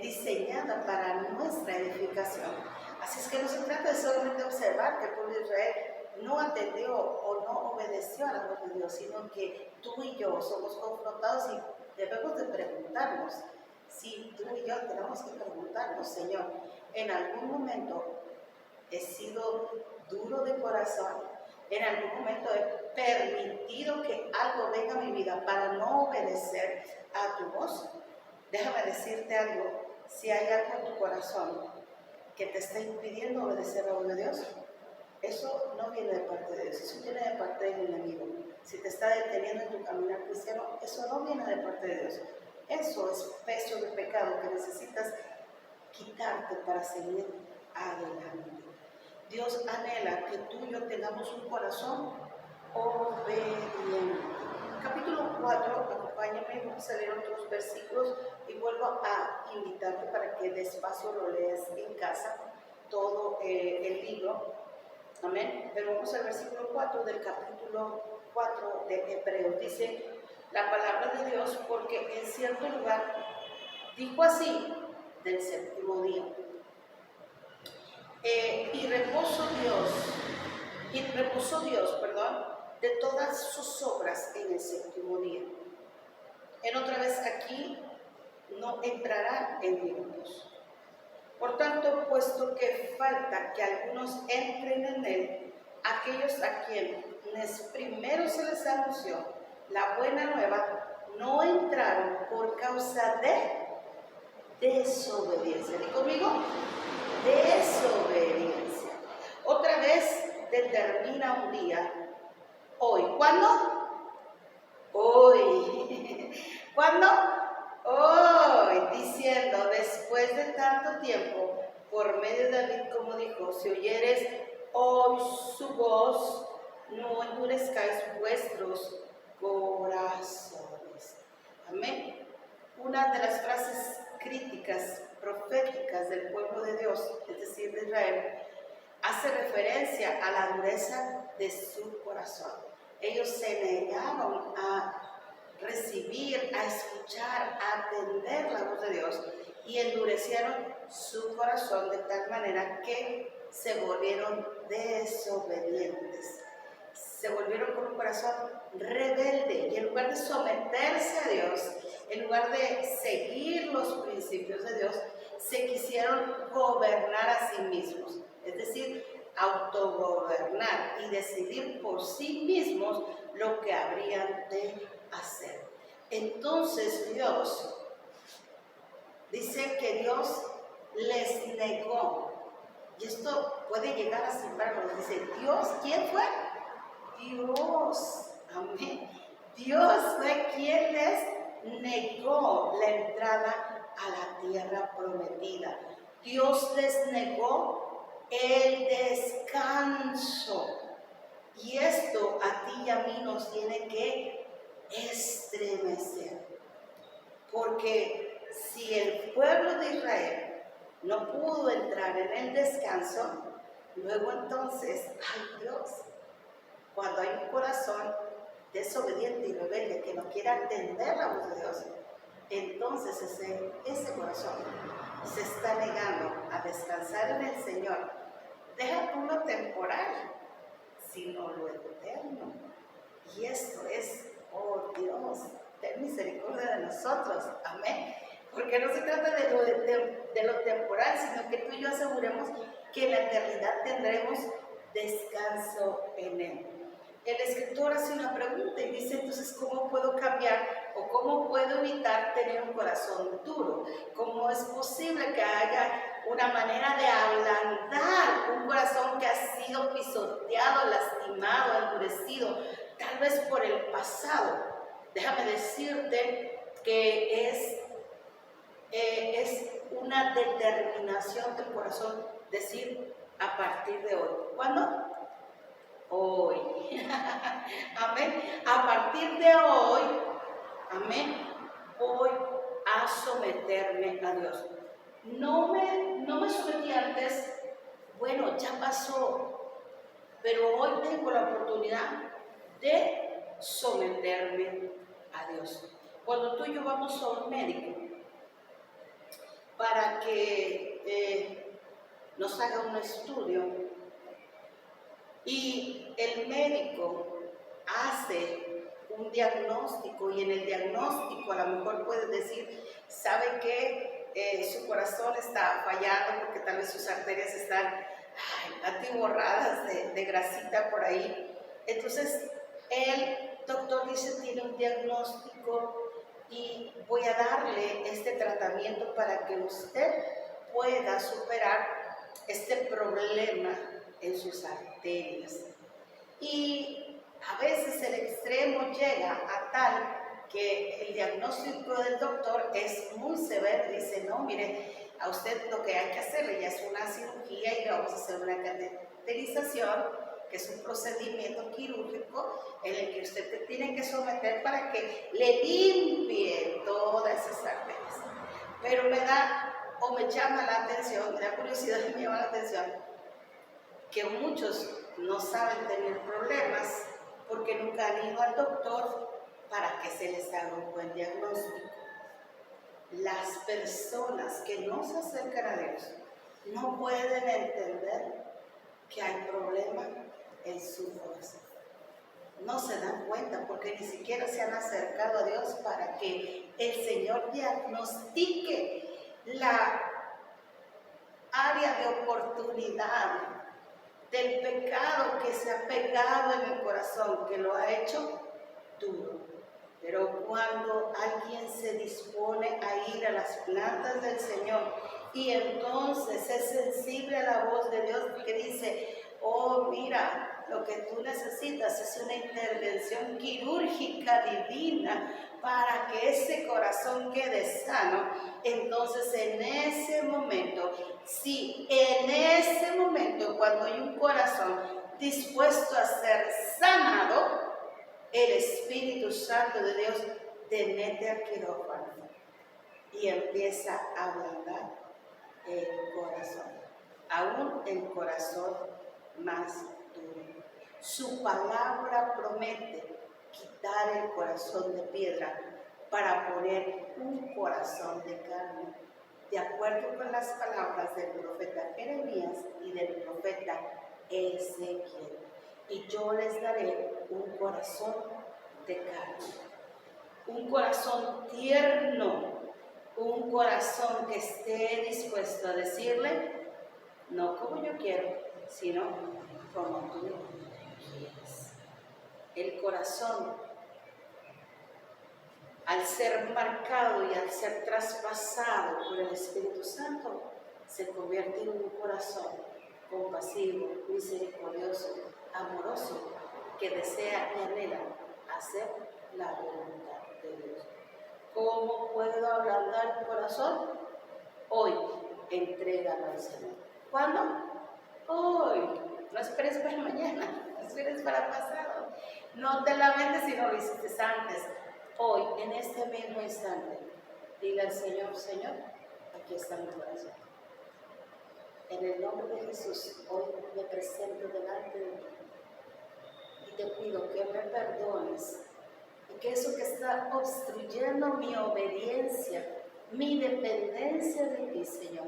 S5: diseñada para nuestra edificación. Así es que no se trata de solamente observar que el pueblo de Israel no atendió o no obedeció a la voz de Dios, sino que tú y yo somos confrontados y debemos de preguntarnos. Sí, tú y yo tenemos que preguntarnos, Señor, en algún momento he sido duro de corazón, en algún momento he permitido que algo venga a mi vida para no obedecer a tu voz. Déjame decirte algo, si hay algo en tu corazón que te está impidiendo obedecer a la voz de Dios, eso no viene de parte de Dios, eso viene de parte del enemigo. Si te está deteniendo en tu caminar cristiano, eso no viene de parte de Dios. Eso es peso de pecado que necesitas quitarte para seguir adelante. Dios anhela que tú y yo tengamos un corazón obediente. Capítulo 4, acompáñame, vamos a leer otros versículos y vuelvo a invitarte para que despacio lo leas en casa, todo el libro. Amén. Pero vamos al versículo 4 del capítulo 4 de Hebreos. Dice la palabra de Dios, porque en cierto lugar dijo así del séptimo día. Y reposó Dios, de todas sus obras en el séptimo día. En otra vez aquí no entrará en minutos. Por tanto, puesto que falta que algunos entren en él, aquellos a quienes primero se les anunció la buena nueva, no entraron por causa de desobediencia. ¿Di conmigo? Desobediencia. Otra vez determina un día, hoy. ¿Cuándo? Hoy. ¿Cuándo? Hoy, diciendo, después de tanto tiempo, por medio de David, como dijo, si oyeres hoy su voz, no endurezcáis vuestros corazones. Amén. Una de las frases críticas, proféticas del pueblo de Dios, es decir, de Israel, hace referencia a la dureza de su corazón. Ellos se negaron a recibir, a escuchar, a atender la voz de Dios y endurecieron su corazón de tal manera que se volvieron desobedientes. Se volvieron con un corazón rebelde y en lugar de someterse a Dios, en lugar de seguir los principios de Dios, se quisieron gobernar a sí mismos, es decir, autogobernar y decidir por sí mismos lo que habrían de hacer. Entonces Dios dice que Dios les negó, y esto puede llegar a simbarlo, dice Dios, ¿quién fue? Dios, amén. Dios fue quien les negó la entrada a la tierra prometida. Dios les negó el descanso. Y esto a ti y a mí nos tiene que estremecer. Porque si el pueblo de Israel no pudo entrar en el descanso, luego entonces, ay Dios, cuando hay un corazón desobediente y rebelde que no quiere atender la voz de Dios, entonces ese corazón se está negando a descansar en el Señor. Deja tú lo temporal, sino lo eterno. Y esto es, oh Dios, ten misericordia de nosotros, amén. Porque no se trata de lo temporal, sino que tú y yo aseguremos que en la eternidad tendremos descanso en Él. El escritor hace una pregunta y dice, entonces, ¿cómo puedo cambiar o cómo puedo evitar tener un corazón duro? ¿Cómo es posible que haya una manera de ablandar un corazón que ha sido pisoteado, lastimado, endurecido, tal vez por el pasado? Déjame decirte que es una determinación del corazón decir a partir de hoy. ¿Cuándo? Hoy. Amén. A partir de hoy, amén, voy a someterme a Dios. No me sometí antes, bueno, ya pasó, pero hoy tengo la oportunidad de someterme a Dios. Cuando tú y yo vamos a un médico para que nos haga un estudio, y el médico hace un diagnóstico y en el diagnóstico a lo mejor puede decir, sabe que su corazón está fallando porque tal vez sus arterias están atiborradas de grasita por ahí. Entonces el doctor dice, tiene un diagnóstico y voy a darle este tratamiento para que usted pueda superar este problema en sus arterias. Y a veces el extremo llega a tal que el diagnóstico del doctor es muy severo. Dice, no, mire, a usted lo que hay que hacerle ya es una cirugía y le vamos a hacer una cateterización, que es un procedimiento quirúrgico en el que usted te tiene que someter para que le limpie todas esas arterias. Pero me llama la atención, me da curiosidad y me llama la atención que muchos no saben tener problemas porque nunca han ido al doctor para que se les haga un buen diagnóstico. Las personas que no se acercan a Dios no pueden entender que hay problema en su corazón. No se dan cuenta porque ni siquiera se han acercado a Dios para que el Señor diagnostique la área de oportunidad del pecado que se ha pegado en el corazón, que lo ha hecho duro. Pero cuando alguien se dispone a ir a las plantas del Señor y entonces es sensible a la voz de Dios que dice, oh mira, lo que tú necesitas es una intervención quirúrgica divina para que ese corazón quede sano, entonces en ese momento, sí, en ese momento cuando hay un corazón dispuesto a ser sanado, el Espíritu Santo de Dios te mete al quirófano y empieza a ablandar el corazón, aún el corazón más duro. Su palabra promete quitar el corazón de piedra para poner un corazón de carne, de acuerdo con las palabras del profeta Jeremías y del profeta Ezequiel. Y yo les daré un corazón de carne. un corazón tierno, un corazón que esté dispuesto a decirle, no como yo quiero, sino como tú quieres. El corazón, al ser marcado y al ser traspasado por el Espíritu Santo, se convierte en un corazón compasivo, misericordioso, amoroso, que desea y anhela hacer la voluntad de Dios. ¿Cómo puedo ablandar el corazón? Hoy, entrégalo al Señor. ¿Cuándo? Hoy. No esperes para mañana, no esperes para pasado. No te lamentes si no lo hiciste antes. Hoy, en este mismo instante, dile al Señor, Señor, aquí está mi corazón. En el nombre de Jesús, hoy me presento delante de ti y te pido que me perdones y que eso que está obstruyendo mi obediencia, mi dependencia de ti, Señor,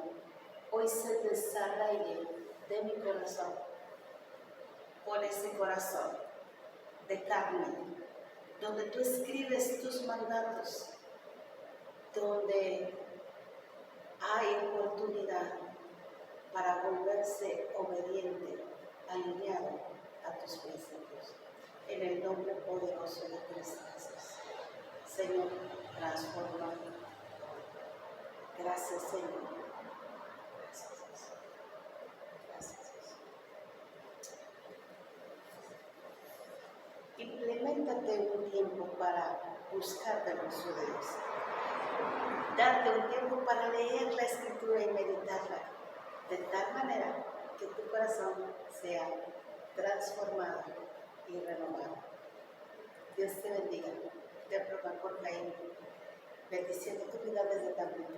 S5: hoy se desarraigue de mi corazón. Pon ese corazón de carne, donde tú escribes tus mandatos, donde hay oportunidad para volverse obediente, alineado a tus principios. En el nombre poderoso de Cristo Jesús. Señor, transforma. Gracias, Señor. Gracias, Jesús. Gracias, Jesús. Implementate un tiempo para buscar del rostro de Dios. Date un tiempo para leer la Escritura y meditarla, de tal manera que tu corazón sea transformado y renovado. Dios te bendiga. Te aproba por Caín, bendiciendo tu vida desde tan pronto.